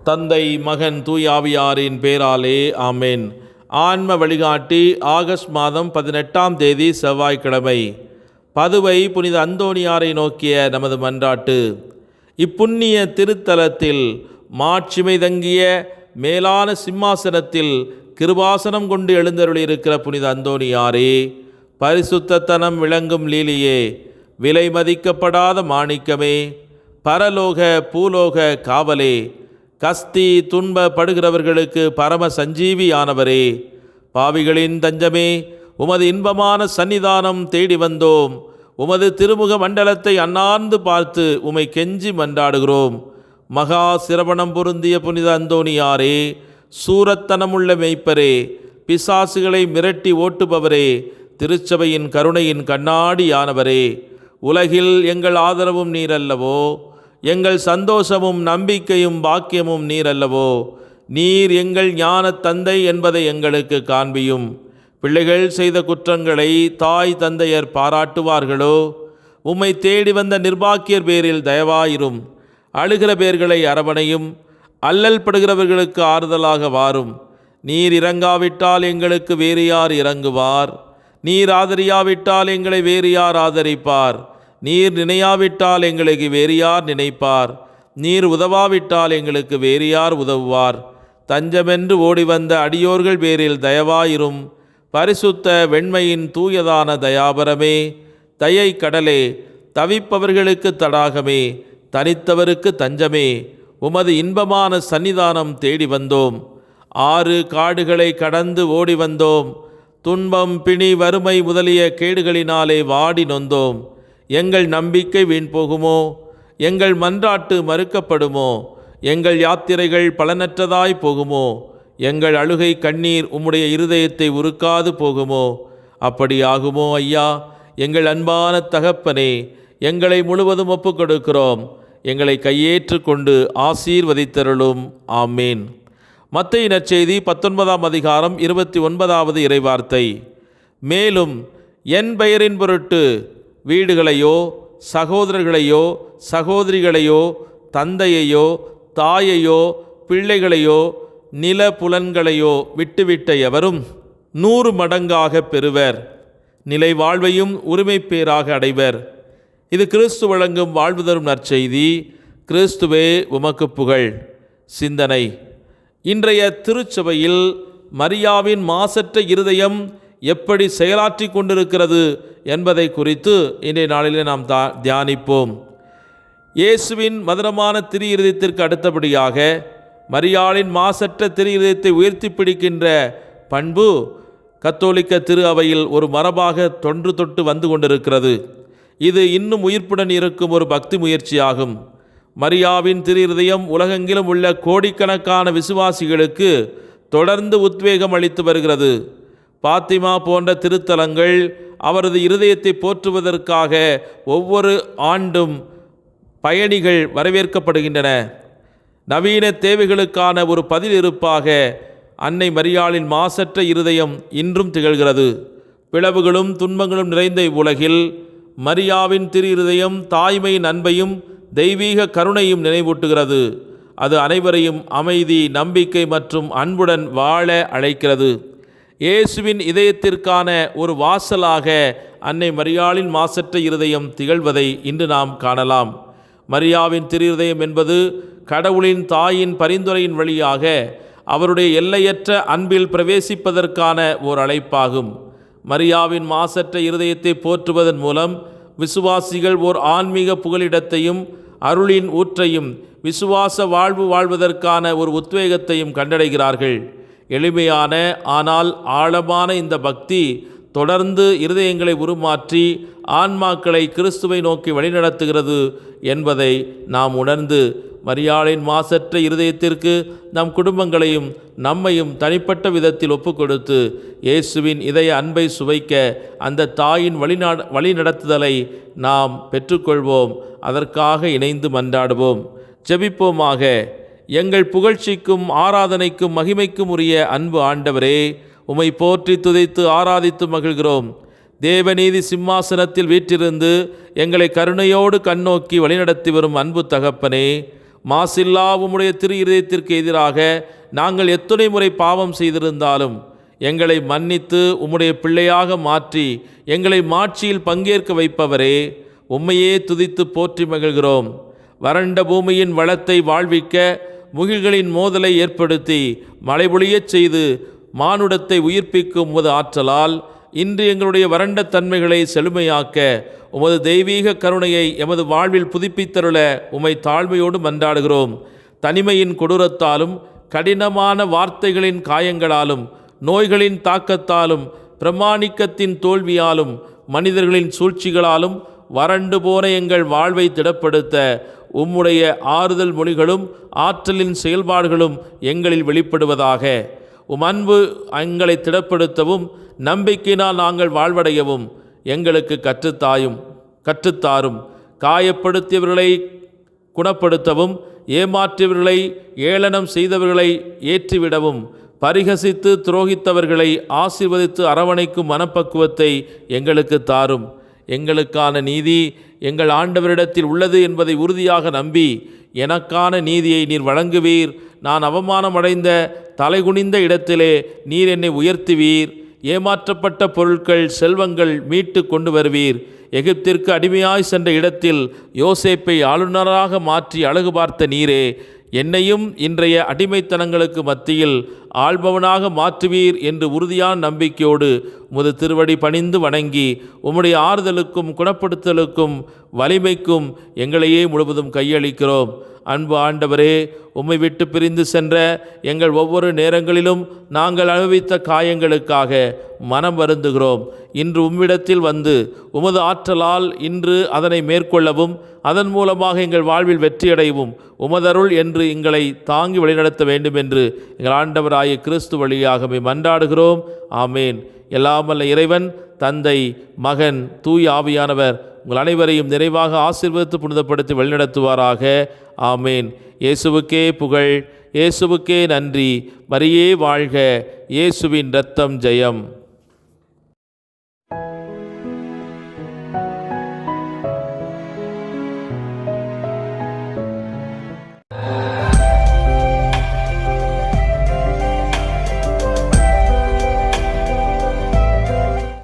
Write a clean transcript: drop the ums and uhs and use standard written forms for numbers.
தந்தை, மகன், தூயாவியாரின் பேராலே ஆமேன். ஆன்ம வழிகாட்டி ஆகஸ்ட் மாதம் 18ஆம் தேதி செவ்வாய்க்கிழமை. பதுவை புனித அந்தோணியாரை நோக்கிய நமது மன்றாட்டு. இப்புண்ணிய திருத்தலத்தில் மாட்சிமை தங்கிய மேலான சிம்மாசனத்தில் கிருபாசனம் கொண்டு எழுந்தருளியிருக்கிற புனித அந்தோணியாரே, பரிசுத்தத்தனம் விளங்கும் லீலியே, விலை மதிக்கப்படாத மாணிக்கமே, பரலோக பூலோக காவலே, கஸ்தி துன்பப்படுகிறவர்களுக்கு பரம சஞ்சீவியானவரே, பாவிகளின் தஞ்சமே, உமது இன்பமான சன்னிதானம் தேடி வந்தோம். உமது திருமுக மண்டலத்தை அண்ணாந்து பார்த்து உமை கெஞ்சி மன்றாடுகிறோம். மகா சிரவணம் பொருந்திய புனித அந்தோணியாரே, சூரத்தனமுள்ள மெய்ப்பரே, பிசாசுகளை மிரட்டி ஓட்டுபவரே, திருச்சபையின் கருணையின் கண்ணாடியானவரே, உலகில் எங்கள் ஆதரவும் நீரல்லவோ, எங்கள் சந்தோஷமும் நம்பிக்கையும் பாக்கியமும் நீரல்லவோ. நீர் எங்கள் ஞான தந்தை என்பதை எங்களுக்கு காண்பியும். பிள்ளைகள் செய்த குற்றங்களை தாய் தந்தையர் பாராட்டுவார்களோ? உம்மை தேடி வந்த நிர்பாக்கியர் பேரில் தயவாயிரும். அழுகிற பேர்களை அரவணையும். அல்லல் படுகிறவர்களுக்கு ஆறுதலாக வாரும். நீர் இறங்காவிட்டால் எங்களுக்கு வேறு யார் இறங்குவார்? நீர் ஆதரியாவிட்டால் எங்களை வேறு யார் ஆதரிப்பார்? நீர் நினையாவிட்டால் எங்களுக்கு வேறு யார் நினைப்பார்? நீர் உதவாவிட்டால் எங்களுக்கு வேறு யார் உதவுவார்? தஞ்சமென்று ஓடி வந்த அடியோர்கள் பேரில் தயவாயிரும். பரிசுத்த வெண்மையின் தூயதான தயாபரமே, தயை கடலே, தவிப்பவர்களுக்கு தடாகமே, தனித்தவருக்கு தஞ்சமே, உமது இன்பமான சன்னிதானம் தேடி வந்தோம். 6 காடுகளை கடந்து ஓடி வந்தோம். துன்பம், பிணி, வறுமை முதலிய கேடுகளினாலே வாடி நொந்தோம். எங்கள் நம்பிக்கை வீண் போகுமோ? எங்கள் மன்றாட்டு மறுக்கப்படுமோ? எங்கள் யாத்திரைகள் பலனற்றதாய் போகுமோ? எங்கள் அழுகை கண்ணீர் உம்முடைய இருதயத்தை உருக்காது போகுமோ? அப்படி ஆகுமோ ஐயா? எங்கள் அன்பான தகப்பனே, எங்களை முழுவதும் ஒப்புக் கொடுக்கிறோம். எங்களை கையேற்று கொண்டு ஆசீர்வதித்தருளும். ஆமேன். மத்தேயு நற்செய்தி 19ஆம் அதிகாரம் 29வது இறைவார்த்தை. மேலும் என் பெயரின் பொருட்டு வீடுகளையோ சகோதரர்களையோ சகோதரிகளையோ தந்தையையோ தாயையோ பிள்ளைகளையோ நில புலன்களையோ விட்டுவிட்ட எவரும் 100 மடங்காக பெறுவர். நிலை வாழ்வையும் உரிமை பேராக அடைவர். இது கிறிஸ்து வழங்கும் வாழ்வு தரும் நற்செய்தி. கிறிஸ்துவே உமக்கு புகழ். சிந்தனை. இன்றைய திருச்சபையில் மரியாவின் மாசற்ற இருதயம் எப்படி செயலாற்றி கொண்டிருக்கிறது என்பதை குறித்து இன்றைய நாளிலே நாம் தியானிப்போம். இயேசுவின் மதுரமான திரு இருதயத்திற்கு அடுத்தபடியாக மரியாளின் மாசற்ற திரு இருதயத்தை உயர்த்தி பிடிக்கின்ற பண்பு கத்தோலிக்க திரு அவையில் ஒரு மரபாக தொன்று தொட்டு வந்து கொண்டிருக்கிறது. இது இன்னும் உயிர்ப்புடன் இருக்கும் ஒரு பக்தி முயற்சியாகும். மரியாவின் திரு இருதயம் உலகெங்கிலும் உள்ள கோடிக்கணக்கான விசுவாசிகளுக்கு தொடர்ந்து உத்வேகம் அளித்து வருகிறது. பாத்திமா போன்ற திருத்தலங்கள் அவரது இருதயத்தை போற்றுவதற்காக ஒவ்வொரு ஆண்டும் பயணிகள் வரவேற்கப்படுகின்றன. நவீன தேவைகளுக்கான ஒரு பதில் இருப்பாக அன்னை மரியாளின் மாசற்ற இருதயம் இன்றும் திகழ்கிறது. பிளவுகளும் துன்பங்களும் நிறைந்த இவ்வுலகில் மரியாவின் திரு இருதயம் தாய்மையின் அன்பையும் தெய்வீக கருணையும் நினைவூட்டுகிறது. அது அனைவரையும் அமைதி, நம்பிக்கை மற்றும் அன்புடன் வாழ அழைக்கிறது. இயேசுவின் இதயத்திற்கான ஒரு வாசலாக அன்னை மரியாளின் மாசற்ற இருதயம் திகழ்வதை இன்று நாம் காணலாம். மரியாவின் திரு இருதயம் என்பது கடவுளின் தாயின் பரிந்துரையின் வழியாக அவருடைய எல்லையற்ற அன்பில் பிரவேசிப்பதற்கான ஓர் அழைப்பாகும். மரியாவின் மாசற்ற இருதயத்தை போற்றுவதன் மூலம் விசுவாசிகள் ஓர் ஆன்மீக புகலிடத்தையும் அருளின் ஊற்றையும் விசுவாச வாழ்வு வாழ்வதற்கான ஒரு உத்வேகத்தையும் கண்டடைகிறார்கள். எளிமையான ஆனால் ஆழமான இந்த பக்தி தொடர்ந்து இருதயங்களை உருமாற்றி ஆன்மாக்களை கிறிஸ்துவை நோக்கி வழிநடத்துகிறது என்பதை நாம் உணர்ந்து மரியாளின் மாசற்ற இருதயத்திற்கு நம் குடும்பங்களையும் நம்மையும் தனிப்பட்ட விதத்தில் ஒப்புக்கொடுத்து இயேசுவின் இதய அன்பை சுவைக்க அந்த தாயின் வழிநடத்துதலை நாம் பெற்றுக்கொள்வோம். அதற்காக இணைந்து மன்றாடுவோம். ஜெபிப்போமாக. எங்கள் புகழ்ச்சிக்கும் ஆராதனைக்கும் மகிமைக்கும் உரிய அன்பு ஆண்டவரே, உம்மை போற்றி துதித்து ஆராதித்து மகிழ்கிறோம். தேவநீதி சிம்மாசனத்தில் வீற்றிருந்து எங்களை கருணையோடு கண்ணோக்கி வழிநடத்தி வரும் அன்பு தகப்பனே, மாசில்லா உம்முடைய திரு இருதயத்திற்கு எதிராக நாங்கள் எத்தனை முறை பாவம் செய்திருந்தாலும் எங்களை மன்னித்து உம்முடைய பிள்ளையாக மாற்றி எங்களை மாட்சியில் பங்கேற்க வைப்பவரே, உம்மையே துதித்து போற்றி மகிழ்கிறோம். வறண்ட பூமியின் வளத்தை வாழ்விக்க முகில்களின் மோதலை ஏற்படுத்தி மழை பொழியச் செய்து மானுடத்தை உயிர்ப்பிக்கும் உமது ஆற்றலால் இன்று எங்களுடைய வறண்ட தன்மைகளை செழுமையாக்க உமது தெய்வீக கருணையை எமது வாழ்வில் புதுப்பித்தருள உம்மை தாழ்மையோடு மன்றாடுகிறோம். தனிமையின் கொடூரத்தாலும் கடினமான வார்த்தைகளின் காயங்களாலும் நோய்களின் தாக்கத்தாலும் பிரமாணிக்கத்தின் தோல்வியாலும் மனிதர்களின் சூழ்ச்சிகளாலும் வறண்டு போன எங்கள் வாழ்வை திடப்படுத்த உம்முடைய ஆறுதல் மொழிகளும் ஆற்றலின் செயல்பாடுகளும் எங்களில் வெளிப்படுவதாக. உம் அன்பு எங்களை திடப்படுத்தவும் நம்பிக்கையினால் நாங்கள் வாழ்வடையவும் எங்களுக்கு கற்றுத்தாரும். காயப்படுத்தியவர்களை குணப்படுத்தவும் ஏமாற்றியவர்களை ஏளனம் செய்தவர்களை ஏற்றிவிடவும் பரிகசித்து துரோகித்தவர்களை ஆசீர்வதித்து அரவணைக்கும் மனப்பக்குவத்தை எங்களுக்கு தாரும். எங்களுக்கான நீதி எங்கள் ஆண்டவரிடத்தில் உள்ளது என்பதை உறுதியாக நம்பி எனக்கான நீதியை நீர் வழங்குவீர். நான் அவமானமடைந்த தலைகுனிந்த இடத்திலே நீர் என்னை உயர்த்துவீர். ஏமாற்றப்பட்ட பொருட்கள் செல்வங்கள் மீட்டு கொண்டு வருவீர். எகிப்திற்கு அடிமையாய் சென்ற இடத்தில் யோசேப்பை ஆளுநராக மாற்றி அழகு பார்த்த நீரே, என்னையும் இன்றைய அடிமைத்தனங்களுக்கு மத்தியில் ஆள்பவனாக மாற்றுவீர் என்று உறுதியான நம்பிக்கையோடு உமது திருவடி பணிந்து வணங்கி உம்முடைய ஆறுதலுக்கும் குணப்படுத்தலுக்கும் வலிமைக்கும் எங்களையே முழுவதும் கையளிக்கிறோம். அன்பு ஆண்டவரே, உம்மை விட்டு பிரிந்து சென்ற எங்கள் ஒவ்வொரு நேரங்களிலும் நாங்கள் அனுபவித்த காயங்களுக்காக மனம் வருந்துகிறோம். இன்று உம்மிடத்தில் வந்து உமது ஆற்றலால் இன்று அதனை மேற்கொள்ளவும் அதன் மூலமாக எங்கள் வாழ்வில் வெற்றியடையவும் உமதருள் என்று எங்களை தாங்கி வழிநடத்த வேண்டும் என்று எங்கள் ஆண்டவராகிய கிறிஸ்து வழியாகவே மன்றாடுகிறோம். ஆமேன். எல்லாம் வல்ல இறைவன், தந்தை, மகன், தூய் ஆவியானவர் உங்கள் அனைவரையும் நிறைவாக ஆசீர்வதித்து புனிதப்படுத்தி வழிநடத்துவாராக. ஆமேன். இயேசுவுக்கே புகழ், இயேசுவுக்கே நன்றி. மரியே வாழ்க. இயேசுவின் இரத்தம் ஜெயம்.